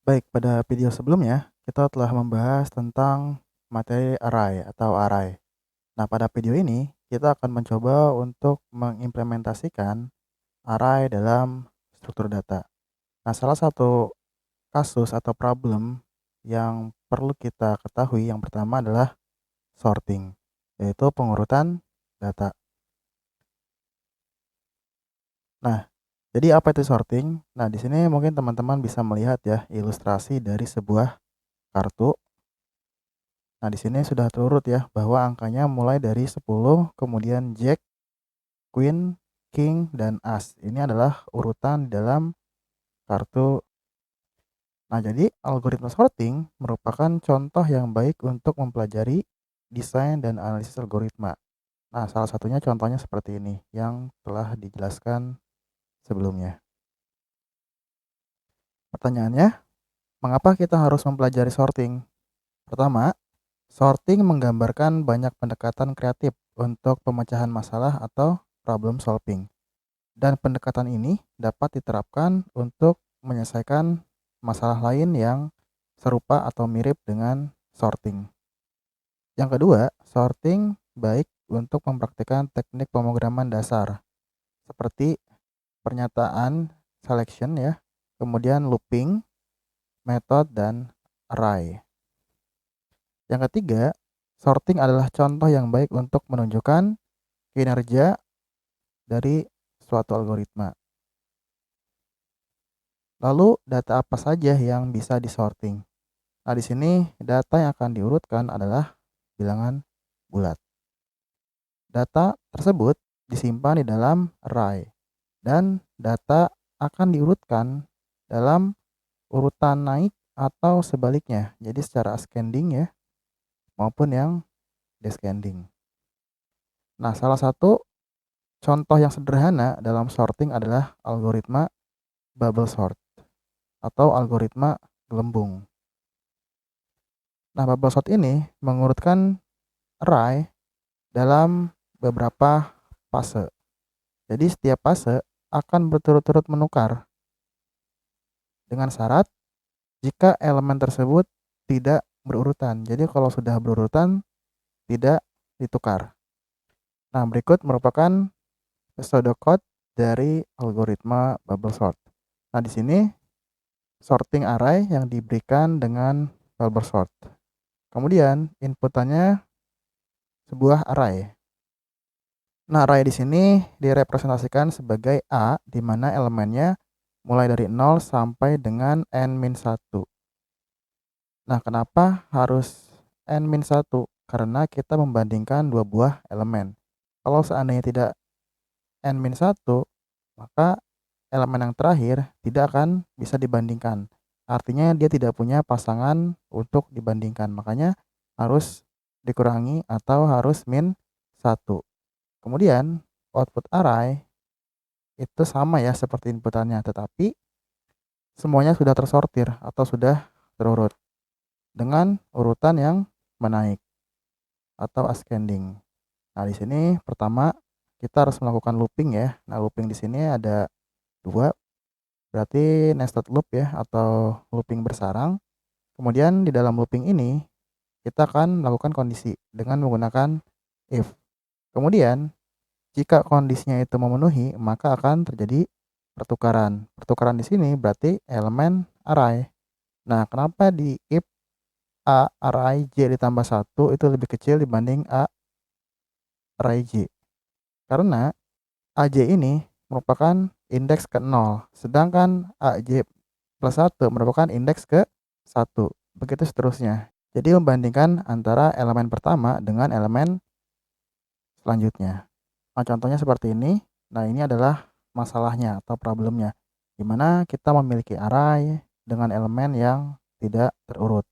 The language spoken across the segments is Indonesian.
Baik, pada video sebelumnya kita telah membahas tentang materi array atau array. Nah, pada video ini kita akan mencoba untuk mengimplementasikan array dalam struktur data. Nah, salah satu kasus atau problem yang perlu kita ketahui yang pertama adalah sorting, yaitu pengurutan data. Nah, jadi apa itu sorting? Nah, di sini mungkin teman-teman bisa melihat ya ilustrasi dari sebuah kartu. Nah, di sini sudah terurut ya bahwa angkanya mulai dari 10, kemudian Jack, Queen, King, dan As. Ini adalah urutan di dalam kartu. Nah, jadi algoritma sorting merupakan contoh yang baik untuk mempelajari desain dan analisis algoritma. Nah, salah satunya contohnya seperti ini yang telah dijelaskan sebelumnya. Pertanyaannya, mengapa kita harus mempelajari sorting? Pertama, sorting menggambarkan banyak pendekatan kreatif untuk pemecahan masalah atau problem solving. Dan pendekatan ini dapat diterapkan untuk menyelesaikan masalah lain yang serupa atau mirip dengan sorting. Yang kedua, sorting baik untuk mempraktikkan teknik pemrograman dasar seperti pernyataan selection ya, kemudian looping, method, dan array. Yang ketiga, sorting adalah contoh yang baik untuk menunjukkan kinerja dari suatu algoritma. Lalu data apa saja yang bisa disorting? Nah, di sini data yang akan diurutkan adalah bilangan bulat. Data tersebut disimpan di dalam array dan data akan diurutkan dalam urutan naik atau sebaliknya. Jadi secara ascending ya maupun yang descending. Nah, salah satu contoh yang sederhana dalam sorting adalah algoritma bubble sort atau algoritma gelembung. Nah, bubble sort ini mengurutkan array dalam beberapa fase. Jadi setiap fase akan berturut-turut menukar dengan syarat jika elemen tersebut tidak berurutan. Jadi kalau sudah berurutan tidak ditukar. Nah, berikut merupakan pseudocode dari algoritma bubble sort. Nah, di sini sorting array yang diberikan dengan bubble sort. Kemudian inputannya sebuah array. Nah, array di sini direpresentasikan sebagai A, di mana elemennya mulai dari 0 sampai dengan n-1. Nah, kenapa harus n-1? Karena kita membandingkan dua buah elemen. Kalau seandainya tidak n-1, maka elemen yang terakhir tidak akan bisa dibandingkan. Artinya dia tidak punya pasangan untuk dibandingkan. Makanya harus dikurangi atau harus min 1. Kemudian output array itu sama ya seperti inputannya, tetapi semuanya sudah tersortir atau sudah terurut dengan urutan yang menaik atau ascending. Nah, di sini pertama kita harus melakukan looping ya. Nah, looping di sini ada dua, berarti nested loop ya atau looping bersarang. Kemudian di dalam looping ini kita akan melakukan kondisi dengan menggunakan if. Kemudian jika kondisinya itu memenuhi, maka akan terjadi pertukaran. Pertukaran di sini berarti elemen array. Nah, kenapa di if A array J ditambah 1 itu lebih kecil dibanding A array J? Karena AJ ini merupakan indeks ke 0, sedangkan AJ plus 1 merupakan indeks ke 1. Begitu seterusnya. Jadi membandingkan antara elemen pertama dengan elemen selanjutnya. Nah, contohnya seperti ini. Nah, ini adalah masalahnya atau problemnya, di mana kita memiliki array dengan elemen yang tidak terurut,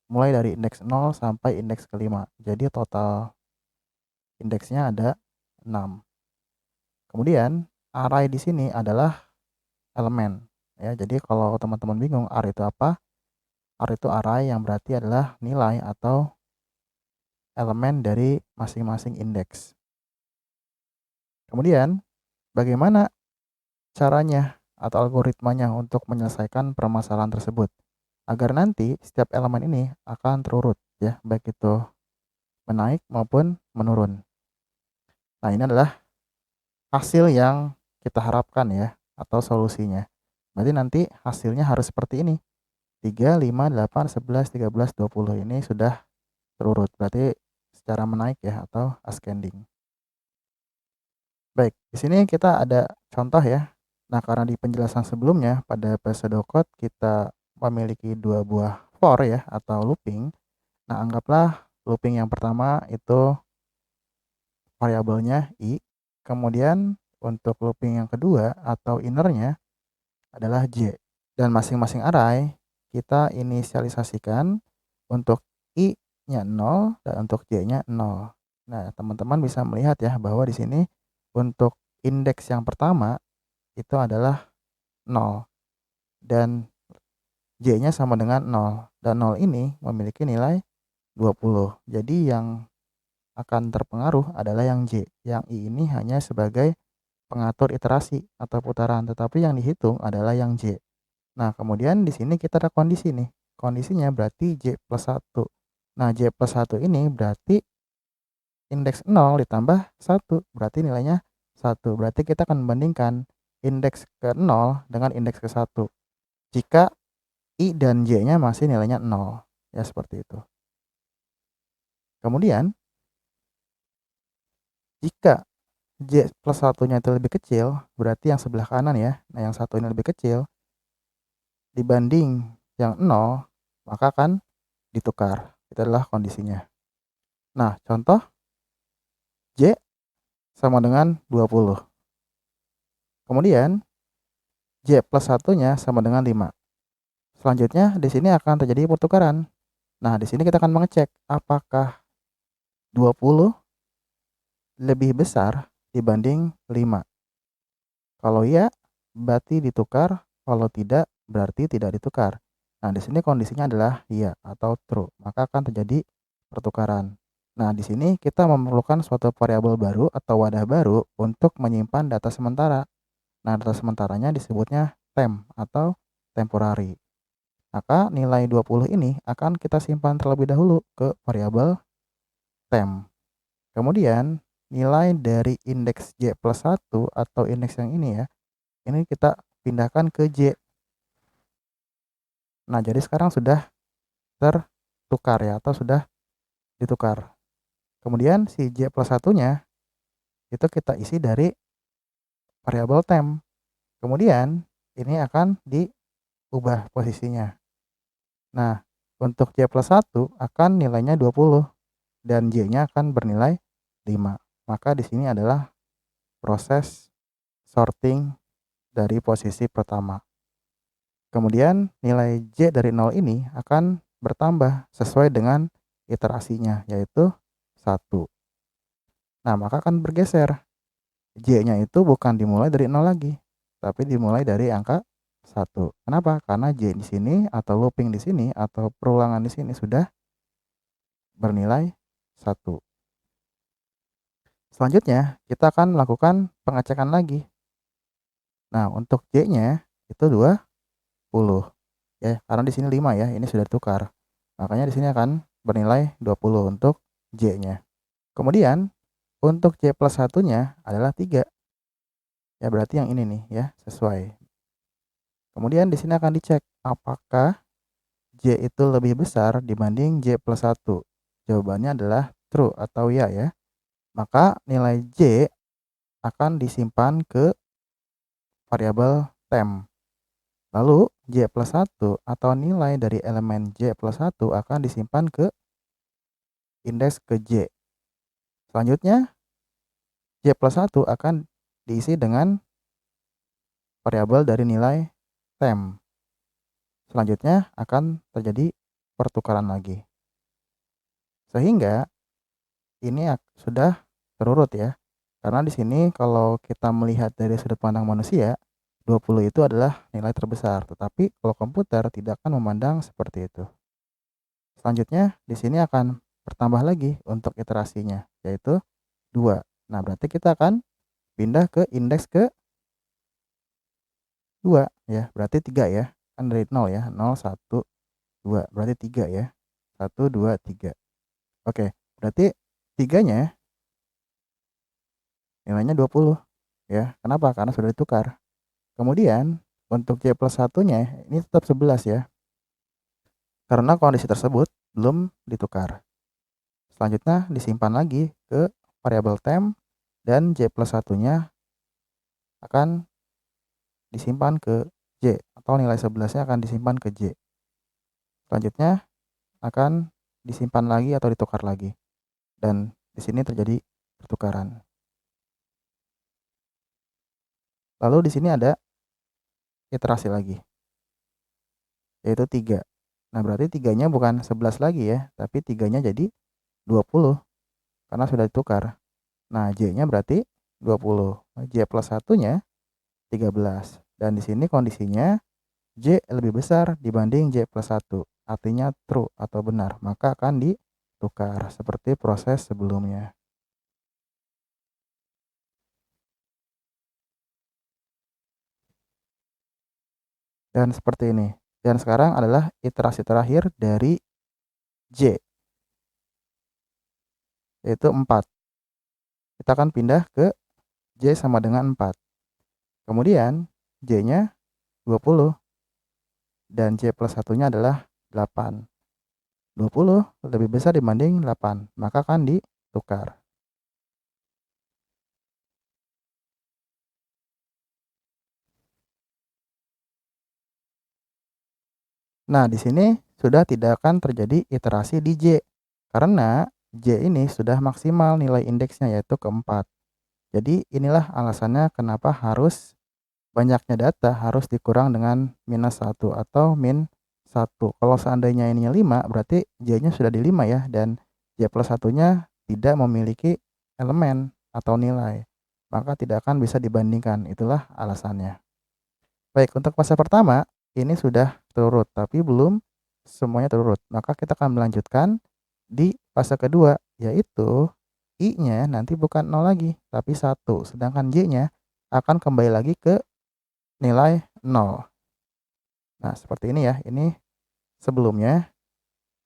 mulai dari indeks 0 sampai indeks kelima. Jadi total indeksnya ada 6. Kemudian array di sini adalah elemen ya. Jadi kalau teman-teman bingung array itu apa? Array itu array yang berarti adalah nilai atau elemen dari masing-masing indeks. Kemudian bagaimana caranya atau algoritmanya untuk menyelesaikan permasalahan tersebut? agar nanti setiap elemen ini akan terurut ya, baik itu menaik maupun menurun. Nah, ini adalah hasil yang kita harapkan ya, atau solusinya. Berarti nanti hasilnya harus seperti ini. 3, 5, 8, 11, 13, 20 ini sudah terurut. Berarti secara menaik ya, atau ascending. Baik, di sini kita ada contoh ya. Nah, karena di penjelasan sebelumnya pada pseudocode kita memiliki dua buah for ya, atau looping. Nah, anggaplah looping yang pertama itu variabelnya i, kemudian untuk looping yang kedua atau innernya adalah j. Dan masing-masing array kita inisialisasikan untuk i-nya 0 dan untuk j-nya 0. Nah, teman-teman bisa melihat ya bahwa di sini untuk indeks yang pertama itu adalah 0 dan j-nya sama dengan 0, dan 0 ini memiliki nilai 20. Jadi yang akan terpengaruh adalah yang j. Yang i ini hanya sebagai pengatur iterasi atau putaran, tetapi yang dihitung adalah yang j. Nah, kemudian di sini kita ada kondisi nih. Kondisinya berarti j plus 1. Nah, j plus 1 ini berarti indeks 0 ditambah 1, berarti nilainya 1. Berarti kita akan membandingkan indeks ke 0 dengan indeks ke 1. Jika i dan j-nya masih nilainya 0. Ya, seperti itu. Kemudian, jika j plus 1-nya itu lebih kecil, berarti yang sebelah kanan ya. Nah, yang satu ini lebih kecil dibanding yang 0, maka akan ditukar. Itu adalah kondisinya. Nah, contoh j sama dengan 20. Kemudian j plus 1-nya sama dengan 5. Selanjutnya di sini akan terjadi pertukaran. Nah, di sini kita akan mengecek apakah 20 lebih besar dibanding 5. Kalau iya, berarti ditukar. Kalau tidak, berarti tidak ditukar. Nah, di sini kondisinya adalah iya atau true, maka akan terjadi pertukaran. Nah, di sini kita memerlukan suatu variabel baru atau wadah baru untuk menyimpan data sementara. Nah, data sementaranya disebutnya temp atau temporary. Maka nilai 20 ini akan kita simpan terlebih dahulu ke variabel temp. Kemudian nilai dari indeks j plus 1 atau indeks yang ini ya, ini kita pindahkan ke j. Nah, jadi sekarang sudah tertukar ya, atau sudah ditukar. Kemudian si j plus 1-nya itu kita isi dari variabel temp. Kemudian ini akan diubah posisinya. Nah, untuk j plus 1 akan nilainya 20 dan j-nya akan bernilai 5. Maka di sini adalah proses sorting dari posisi pertama. Kemudian nilai j dari 0 ini akan bertambah sesuai dengan iterasinya, yaitu 1. Nah, maka akan bergeser. J-nya itu bukan dimulai dari 0 lagi, tapi dimulai dari angka 1. Kenapa? Karena j di sini atau looping di sini atau perulangan di sini sudah bernilai 1. Selanjutnya, kita akan melakukan pengecekan lagi. Nah, untuk j-nya itu 20. Ya, karena di sini 5 ya, ini sudah ditukar. Makanya di sini akan bernilai 20 untuk j-nya. Kemudian, untuk j plus 1-nya adalah 3. Ya, berarti yang ini nih ya, sesuai. Kemudian di sini akan dicek apakah j itu lebih besar dibanding j plus 1. Jawabannya adalah true atau ya ya. Maka nilai j akan disimpan ke variabel temp. Lalu j plus 1 atau nilai dari elemen j plus 1 akan disimpan ke indeks ke j. Selanjutnya j plus 1 akan diisi dengan variabel dari nilai temp. Selanjutnya akan terjadi pertukaran lagi. Sehingga ini sudah terurut ya. Karena di sini kalau kita melihat dari sudut pandang manusia, 20 itu adalah nilai terbesar, tetapi kalau komputer tidak akan memandang seperti itu. Selanjutnya di sini akan bertambah lagi untuk iterasinya, yaitu 2. Nah, berarti kita akan pindah ke indeks ke 2 ya, berarti 3 ya. Kan dari 0 ya, 0, 1, 2. Berarti 3 ya. 1, 2, 3. Oke, berarti 3-nya nilainya 20 ya. Kenapa? Karena sudah ditukar. Kemudian untuk Y plus 1-nya ini tetap 11 ya. Karena kondisi tersebut belum ditukar. Selanjutnya disimpan lagi ke variabel temp dan Y plus 1-nya akan disimpan ke J atau nilai 11-nya akan disimpan ke J. Selanjutnya akan disimpan lagi atau ditukar lagi. Dan di sini terjadi pertukaran. Lalu di sini ada iterasi lagi, yaitu 3. Nah, berarti 3-nya bukan 11 lagi ya, tapi 3-nya jadi 20 karena sudah ditukar. Nah, J-nya berarti 20. J plus 1-nya 13. Dan di sini kondisinya J lebih besar dibanding J plus 1. Artinya true atau benar, maka akan ditukar seperti proses sebelumnya. Dan seperti ini. Dan sekarang adalah iterasi terakhir dari J, yaitu 4. Kita akan pindah ke J sama dengan 4. Kemudian J-nya 20 dan J plus 1-nya adalah 8. 20 lebih besar dibanding 8, maka akan ditukar. Nah, di sini sudah tidak akan terjadi iterasi di J, karena J ini sudah maksimal nilai indeksnya yaitu ke-4. Jadi inilah alasannya kenapa harus banyaknya data harus dikurang dengan -1 atau -1. Kalau seandainya ininya 5, berarti J-nya sudah di 5 ya, dan J plus 1-nya tidak memiliki elemen atau nilai. Maka tidak akan bisa dibandingkan, itulah alasannya. Baik, untuk fase pertama, ini sudah terurut, tapi belum semuanya terurut. Maka kita akan melanjutkan di fase kedua, yaitu I-nya nanti bukan 0 lagi, tapi 1. Sedangkan J-nya akan kembali lagi ke nilai 0. Nah, seperti ini ya. Ini sebelumnya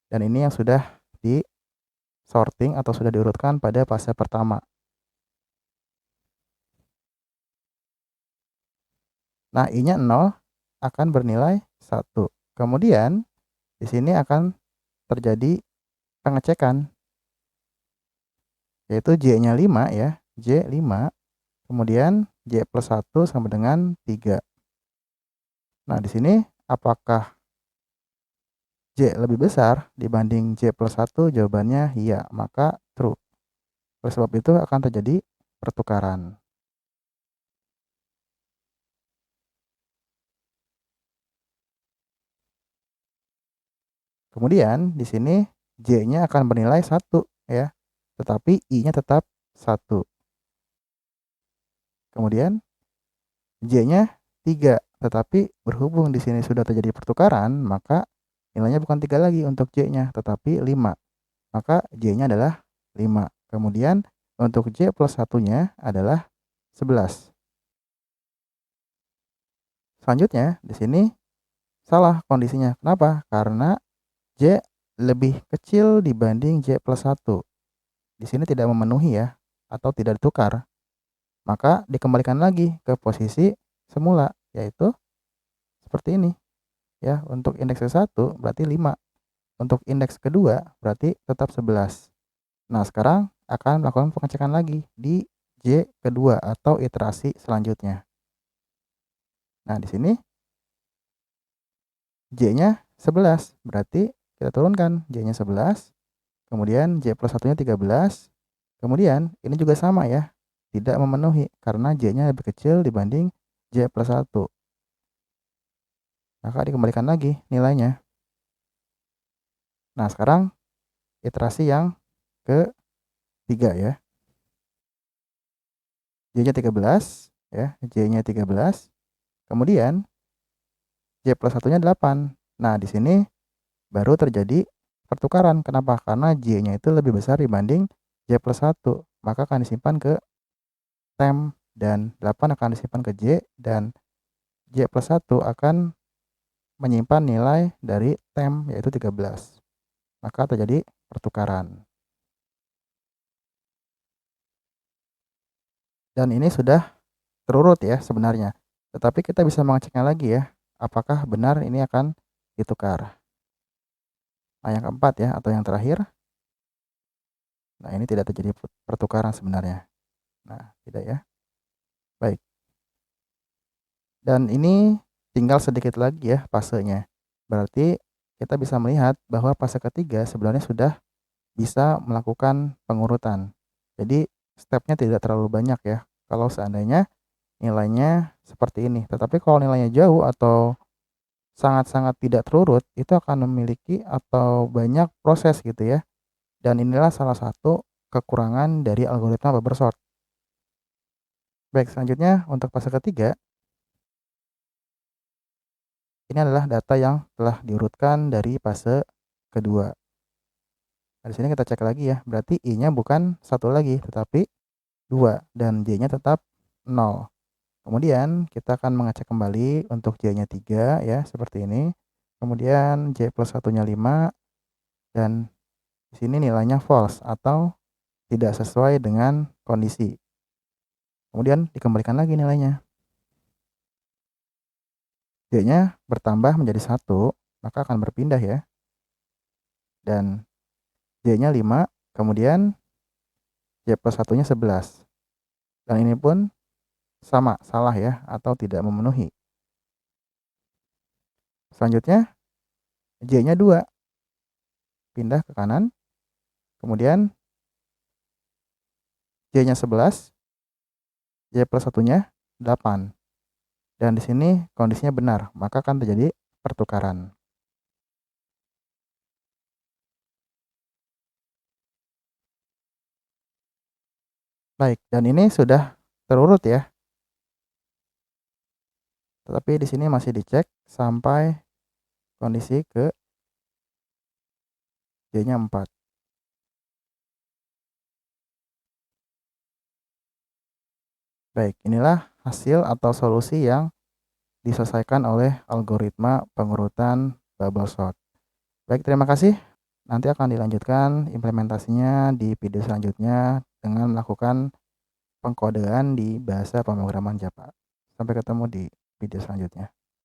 dan ini yang sudah di sorting atau sudah diurutkan pada fase pertama. Nah, I-nya 0 akan bernilai 1. Kemudian di sini akan terjadi pengecekan, yaitu J-nya 5 ya. J 5. Kemudian J plus 1 sama dengan 3. Nah, di sini apakah J lebih besar dibanding J plus 1? Jawabannya iya, maka true. Oleh sebab itu akan terjadi pertukaran. Kemudian di sini J-nya akan bernilai 1 ya, tetapi I-nya tetap 1. Kemudian J-nya 3, tetapi berhubung di sini sudah terjadi pertukaran, maka nilainya bukan 3 lagi untuk J-nya, tetapi 5. Maka J-nya adalah 5. Kemudian untuk J plus 1-nya adalah 11. Selanjutnya di sini salah kondisinya. Kenapa? Karena J lebih kecil dibanding J plus 1. Di sini tidak memenuhi ya, atau tidak ditukar. Maka dikembalikan lagi ke posisi semula, yaitu seperti ini. Ya, untuk indeks ke-1 berarti 5. Untuk indeks kedua berarti tetap 11. Nah, sekarang akan melakukan pengecekan lagi di J kedua atau iterasi selanjutnya. Nah, di sini J-nya 11, berarti kita turunkan J-nya 11, kemudian J plus 1-nya 13, kemudian ini juga sama ya, tidak memenuhi karena J-nya lebih kecil dibanding J plus 1. Maka dikembalikan lagi nilainya. Nah, sekarang iterasi yang ketiga ya. J-nya 13 ya, J-nya 13. Kemudian J plus 1-nya 8. Nah, di sini baru terjadi pertukaran. Kenapa? Karena J-nya itu lebih besar dibanding J plus 1. Maka akan disimpan ke temp dan 8 akan disimpan ke J dan J plus 1 akan menyimpan nilai dari temp yaitu 13. Maka terjadi pertukaran. Dan ini sudah terurut ya sebenarnya. Tetapi kita bisa mengeceknya lagi ya, apakah benar ini akan ditukar. Nah, yang keempat ya, atau yang terakhir. Nah, ini tidak terjadi pertukaran sebenarnya. Nah, tidak ya. Baik. Dan ini tinggal sedikit lagi ya fasenya. Berarti kita bisa melihat bahwa fase ketiga sebenarnya sudah bisa melakukan pengurutan. Jadi stepnya tidak terlalu banyak ya. Kalau seandainya nilainya seperti ini. Tetapi kalau nilainya jauh atau sangat-sangat tidak terurut, itu akan memiliki atau banyak proses gitu ya. Dan inilah salah satu kekurangan dari algoritma bubble sort. Baik, selanjutnya untuk fase ketiga, ini adalah data yang telah diurutkan dari fase kedua. Nah, di sini kita cek lagi ya, berarti I-nya bukan 1 lagi, tetapi 2, dan J-nya tetap 0. Kemudian kita akan mengecek kembali untuk J-nya 3 ya, seperti ini. Kemudian J plus 1-nya 5, dan di sini nilainya false atau tidak sesuai dengan kondisi. Kemudian dikembalikan lagi nilainya. J-nya bertambah menjadi 1, maka akan berpindah ya. Dan J-nya 5, kemudian J plus 1-nya 11. Dan ini pun sama, salah ya, atau tidak memenuhi. Selanjutnya J-nya 2, pindah ke kanan. Kemudian J-nya 11, J plus 1-nya 8. Dan di sini kondisinya benar, maka akan terjadi pertukaran. Baik, dan ini sudah terurut ya. Tetapi di sini masih dicek sampai kondisi ke J-nya 4. Baik, inilah hasil atau solusi yang diselesaikan oleh algoritma pengurutan bubble sort. Baik, terima kasih. Nanti akan dilanjutkan implementasinya di video selanjutnya dengan melakukan pengkodean di bahasa pemrograman Java. Sampai ketemu di video selanjutnya.